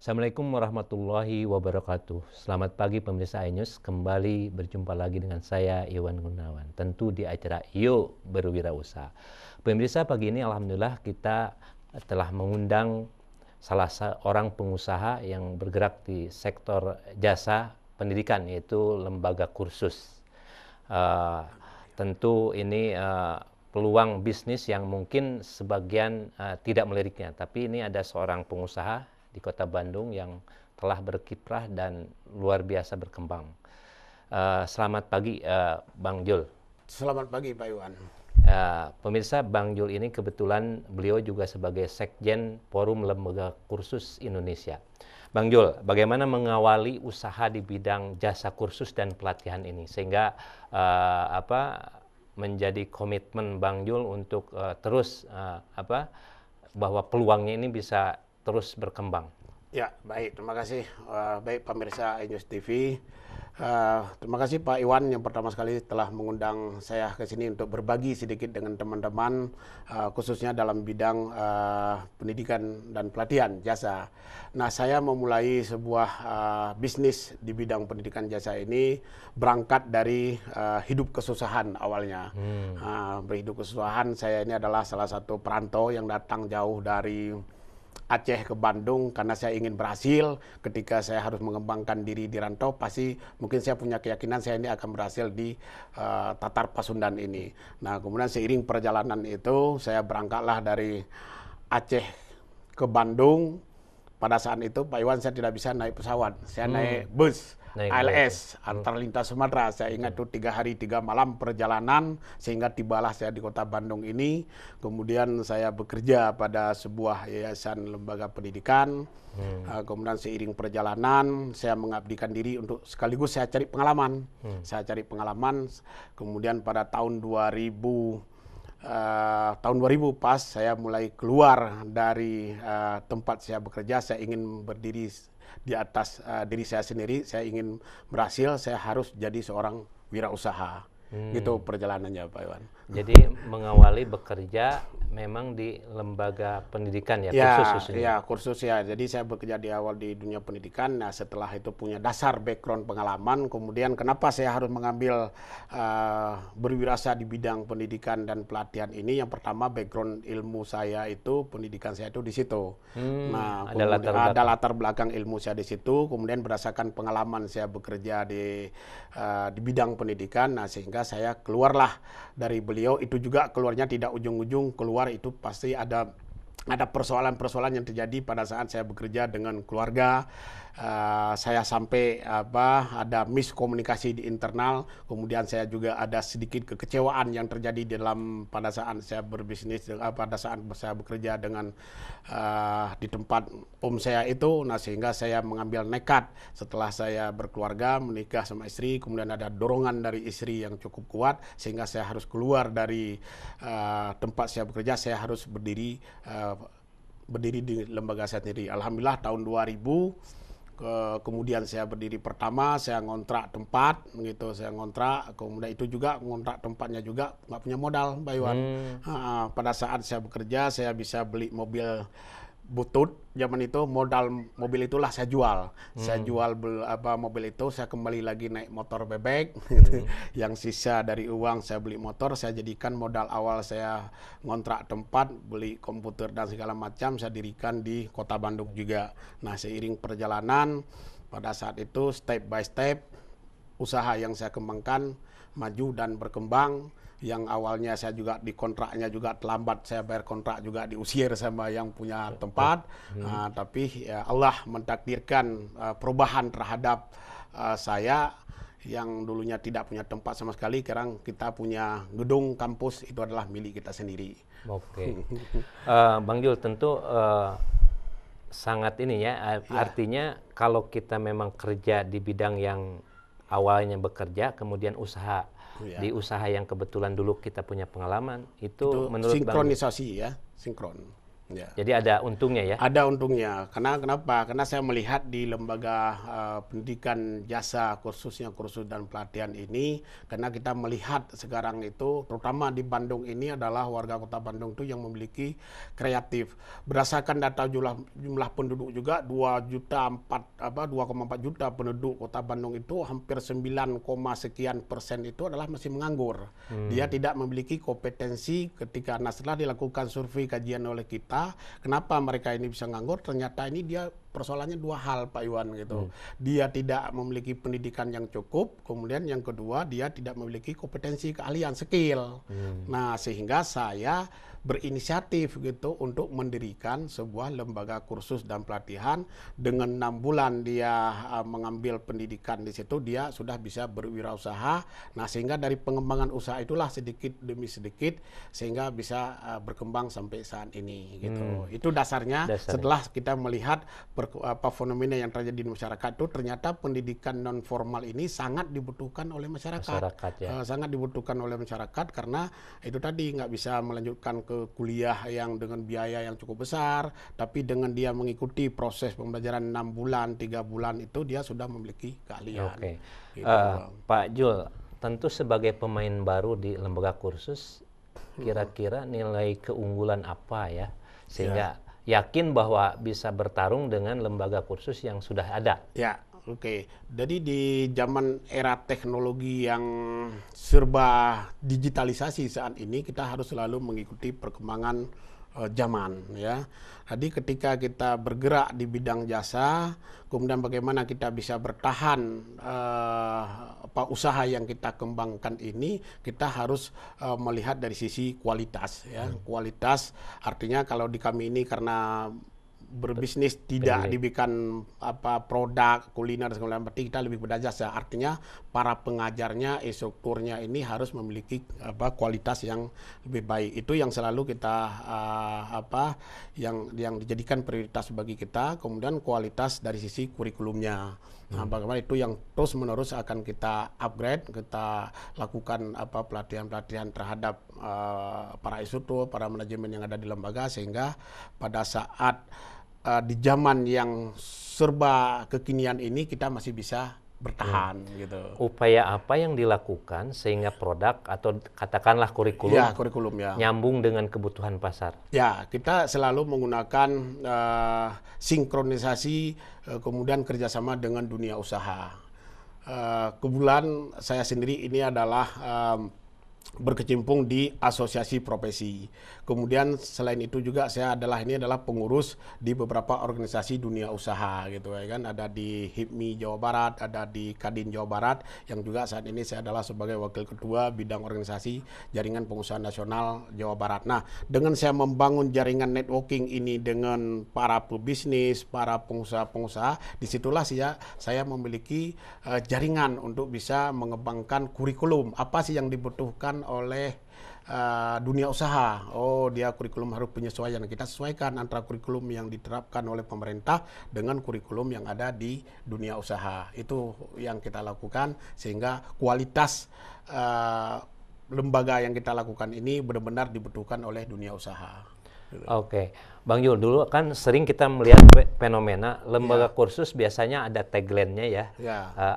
Assalamualaikum warahmatullahi wabarakatuh. Selamat pagi pemirsa iNews, kembali berjumpa lagi dengan saya Iwan Gunawan. Tentu di acara Yuk Berwirausaha. Pemirsa, pagi ini alhamdulillah kita telah mengundang salah seorang pengusaha yang bergerak di sektor jasa pendidikan, yaitu lembaga kursus. Tentu ini peluang bisnis yang mungkin sebagian tidak meliriknya, tapi ini ada seorang pengusaha di Kota Bandung yang telah berkiprah dan luar biasa berkembang. Selamat pagi, Bang Jul. Selamat pagi, Pak Iwan. Pemirsa, Bang Jul ini kebetulan beliau juga sebagai Sekjen Forum Lembaga Kursus Indonesia. Bang Jul, bagaimana mengawali usaha di bidang jasa kursus dan pelatihan ini sehingga menjadi komitmen Bang Jul untuk terus bahwa peluangnya ini bisa terus berkembang. Ya, baik. Terima kasih. Baik pemirsa iNews TV. Terima kasih Pak Iwan yang pertama sekali telah mengundang saya ke sini untuk berbagi sedikit dengan teman-teman, khususnya dalam bidang pendidikan dan pelatihan jasa. Nah, saya memulai sebuah bisnis di bidang pendidikan jasa ini berangkat dari hidup kesusahan awalnya. Berhidup kesusahan, saya ini adalah salah satu perantau yang datang jauh dari Aceh ke Bandung karena saya ingin berhasil. Ketika saya harus mengembangkan diri di rantau, pasti mungkin saya punya keyakinan saya ini akan berhasil di Tatar Pasundan ini. Nah, kemudian seiring perjalanan itu saya berangkatlah dari Aceh ke Bandung. Pada saat itu Pak Iwan, saya tidak bisa naik pesawat, saya naik bus ALS antar lintas Sumatera. Saya ingat itu 3 hari 3 malam perjalanan sehingga tibalah saya di Kota Bandung ini. Kemudian saya bekerja pada sebuah yayasan lembaga pendidikan. Kemudian seiring perjalanan saya mengabdikan diri untuk sekaligus saya cari pengalaman. Saya cari pengalaman. Kemudian pada tahun 2000 pas saya mulai keluar dari tempat saya bekerja. Saya ingin berdiri di atas diri saya sendiri. Saya ingin berhasil, saya harus jadi seorang wirausaha. Gitu perjalanannya, Pak Iwan. Jadi mengawali bekerja memang di lembaga pendidikan ya, kursus ini. Ya, kursus ya. Jadi saya bekerja di awal di dunia pendidikan. Nah, setelah itu punya dasar background pengalaman. Kemudian kenapa saya harus mengambil berwirausaha di bidang pendidikan dan pelatihan ini? Yang pertama, background ilmu saya itu, pendidikan saya itu di situ. Nah, ada latar belakang ilmu saya di situ. Kemudian berdasarkan pengalaman saya bekerja di bidang pendidikan. Nah, sehingga saya keluarlah dari beliau. Itu juga keluarnya tidak ujung-ujung keluar, itu pasti ada persoalan-persoalan yang terjadi pada saat saya bekerja dengan keluarga. Saya sampai ada miskomunikasi di internal. Kemudian saya juga ada sedikit kekecewaan yang terjadi pada saat saya berbisnis, pada saat saya bekerja dengan di tempat om saya itu. Nah, sehingga saya mengambil nekat setelah saya berkeluarga, menikah sama istri. Kemudian ada dorongan dari istri yang cukup kuat sehingga saya harus keluar dari tempat saya bekerja. Saya harus berdiri di lembaga saya sendiri. Alhamdulillah tahun 2000 kemudian saya berdiri pertama, saya ngontrak tempat gitu, saya ngontrak. Kemudian itu juga ngontrak tempatnya juga nggak punya modal, Pak Iwan. Pada saat saya bekerja, saya bisa beli mobil butut. Zaman itu modal mobil itulah saya jual. Saya jual mobil itu, saya kembali lagi naik motor bebek. Yang sisa dari uang saya beli motor, saya jadikan modal awal saya ngontrak tempat, beli komputer dan segala macam, saya dirikan di Kota Bandung juga. Nah, seiring perjalanan pada saat itu step by step usaha yang saya kembangkan maju dan berkembang. Yang awalnya saya juga di kontraknya juga terlambat, saya bayar kontrak juga diusir sama yang punya tempat. Tapi ya Allah mentakdirkan perubahan terhadap saya yang dulunya tidak punya tempat sama sekali. Sekarang kita punya gedung kampus, itu adalah milik kita sendiri. Oke. Bang Jul, tentu sangat ini ya, artinya kalau kita memang kerja di bidang yang awalnya bekerja, kemudian usaha di usaha yang kebetulan dulu kita punya pengalaman, itu menurut sinkronisasi ya, sinkron. Ya. Jadi ada untungnya ya? Ada untungnya. Karena kenapa? Karena saya melihat di lembaga pendidikan jasa khususnya kursus dan pelatihan ini, karena kita melihat sekarang itu, terutama di Bandung ini adalah warga kota Bandung itu yang memiliki kreatif. Berdasarkan data jumlah penduduk juga 2,4 juta penduduk kota Bandung itu hampir 9, sekian persen itu adalah masih menganggur. Dia tidak memiliki kompetensi ketika setelah dilakukan survei kajian oleh kita, kenapa mereka ini bisa nganggur? Ternyata ini dia persoalannya dua hal, Pak Iwan gitu. Dia tidak memiliki pendidikan yang cukup, kemudian yang kedua dia tidak memiliki kompetensi, keahlian, skill. Nah, sehingga saya berinisiatif gitu untuk mendirikan sebuah lembaga kursus dan pelatihan. Dengan 6 bulan dia mengambil pendidikan di situ, dia sudah bisa berwirausaha. Nah, sehingga dari pengembangan usaha itulah sedikit demi sedikit sehingga bisa berkembang sampai saat ini gitu. Itu dasarnya. Setelah kita melihat fenomena yang terjadi di masyarakat itu, ternyata pendidikan non formal ini sangat dibutuhkan oleh masyarakat ya. Sangat dibutuhkan oleh masyarakat karena itu tadi nggak bisa melanjutkan ke kuliah yang dengan biaya yang cukup besar, tapi dengan dia mengikuti proses pembelajaran 6 bulan, 3 bulan itu dia sudah memiliki keahlian. Oke. Gitu, Pak Jul, tentu sebagai pemain baru di lembaga kursus, kira-kira nilai keunggulan apa ya sehingga yakin bahwa bisa bertarung dengan lembaga kursus yang sudah ada? Ya. Oke, jadi di zaman era teknologi yang serba digitalisasi saat ini, kita harus selalu mengikuti perkembangan zaman ya. Jadi ketika kita bergerak di bidang jasa, kemudian bagaimana kita bisa bertahan usaha yang kita kembangkan ini, kita harus melihat dari sisi kualitas ya. Kualitas artinya kalau di kami ini karena berbisnis tidak dibikin produk kuliner segala macam, kita lebih pada jasa. Artinya para pengajarnya, instrukturnya ini harus memiliki kualitas yang lebih baik. Itu yang selalu kita yang dijadikan prioritas bagi kita. Kemudian kualitas dari sisi kurikulumnya. Nah, bagaimana itu yang terus menerus akan kita upgrade, kita lakukan pelatihan-pelatihan terhadap para instruktur, para manajemen yang ada di lembaga, sehingga pada saat di zaman yang serba kekinian ini kita masih bisa bertahan gitu. Upaya apa yang dilakukan sehingga produk atau katakanlah kurikulum nyambung dengan kebutuhan pasar? Ya, kita selalu menggunakan sinkronisasi kemudian kerjasama dengan dunia usaha. Kebetulan saya sendiri ini adalah berkecimpung di asosiasi profesi. Kemudian selain itu juga saya adalah pengurus di beberapa organisasi dunia usaha gitu ya kan. Ada di HIPMI Jawa Barat, ada di Kadin Jawa Barat, yang juga saat ini saya adalah sebagai wakil ketua bidang organisasi Jaringan Pengusaha Nasional Jawa Barat. Nah, dengan saya membangun jaringan networking ini dengan para pebisnis, para pengusaha-pengusaha, disitulah saya memiliki jaringan untuk bisa mengembangkan kurikulum. Apa sih yang dibutuhkan oleh dunia usaha? Oh, dia kurikulum harus penyesuaian. Kita sesuaikan antara kurikulum yang diterapkan oleh pemerintah dengan kurikulum yang ada di dunia usaha. Itu yang kita lakukan sehingga kualitas lembaga yang kita lakukan ini benar-benar dibutuhkan oleh dunia usaha. Oke, Bang Jul, dulu kan sering kita melihat fenomena lembaga kursus biasanya ada tagline-nya ya.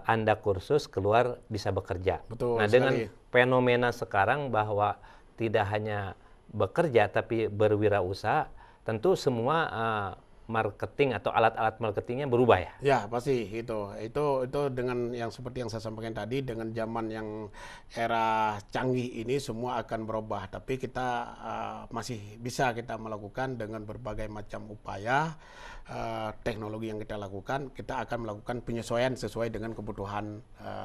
Anda kursus keluar bisa bekerja. Betul nah, sekali. dengan fenomena sekarang bahwa tidak hanya bekerja tapi berwirausaha, tentu semua marketing atau alat-alat marketingnya berubah ya? Ya, pasti itu dengan yang seperti yang saya sampaikan tadi, dengan zaman yang era canggih ini semua akan berubah. Tapi kita masih bisa kita melakukan dengan berbagai macam upaya teknologi yang kita lakukan. Kita akan melakukan penyesuaian sesuai dengan kebutuhan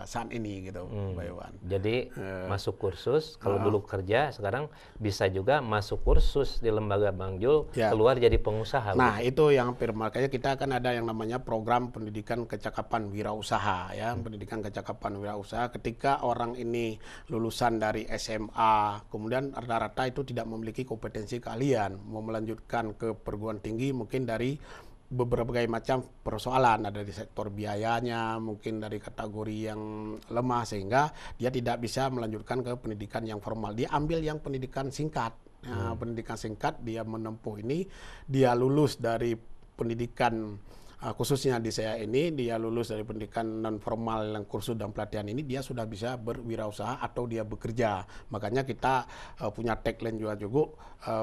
saat ini gitu, Pak Iwan. Jadi masuk kursus, kalau dulu kerja, sekarang bisa juga masuk kursus di lembaga Bang Jul, keluar jadi pengusaha. Nah, itu yang makanya kita akan ada yang namanya program pendidikan kecakapan wirausaha ya. Pendidikan kecakapan wirausaha ketika orang ini lulusan dari SMA, kemudian rata-rata itu tidak memiliki kompetensi keahlian, mau melanjutkan ke perguruan tinggi mungkin dari beberapa macam persoalan, ada di sektor biayanya, mungkin dari kategori yang lemah sehingga dia tidak bisa melanjutkan ke pendidikan yang formal. Dia ambil yang pendidikan singkat. pendidikan singkat, dia menempuh ini, dia lulus dari pendidikan khususnya di saya ini, dia lulus dari pendidikan non formal yang kursus dan pelatihan ini, dia sudah bisa berwirausaha atau dia bekerja. Makanya kita punya tagline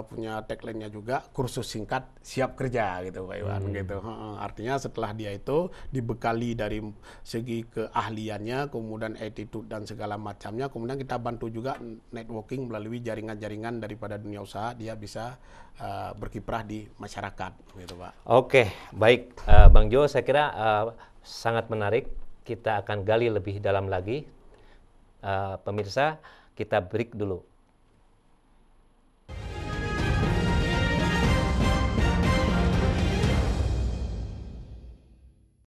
punya tagline-nya juga kursus singkat siap kerja gitu Pak Iwan gitu. Artinya setelah dia itu dibekali dari segi keahliannya, kemudian attitude dan segala macamnya, kemudian kita bantu juga networking melalui jaringan-jaringan daripada dunia usaha, dia bisa berkiprah di masyarakat gitu Pak. Oke, baik Bang Jo, saya kira sangat menarik. Kita akan gali lebih dalam lagi. Pemirsa, kita break dulu.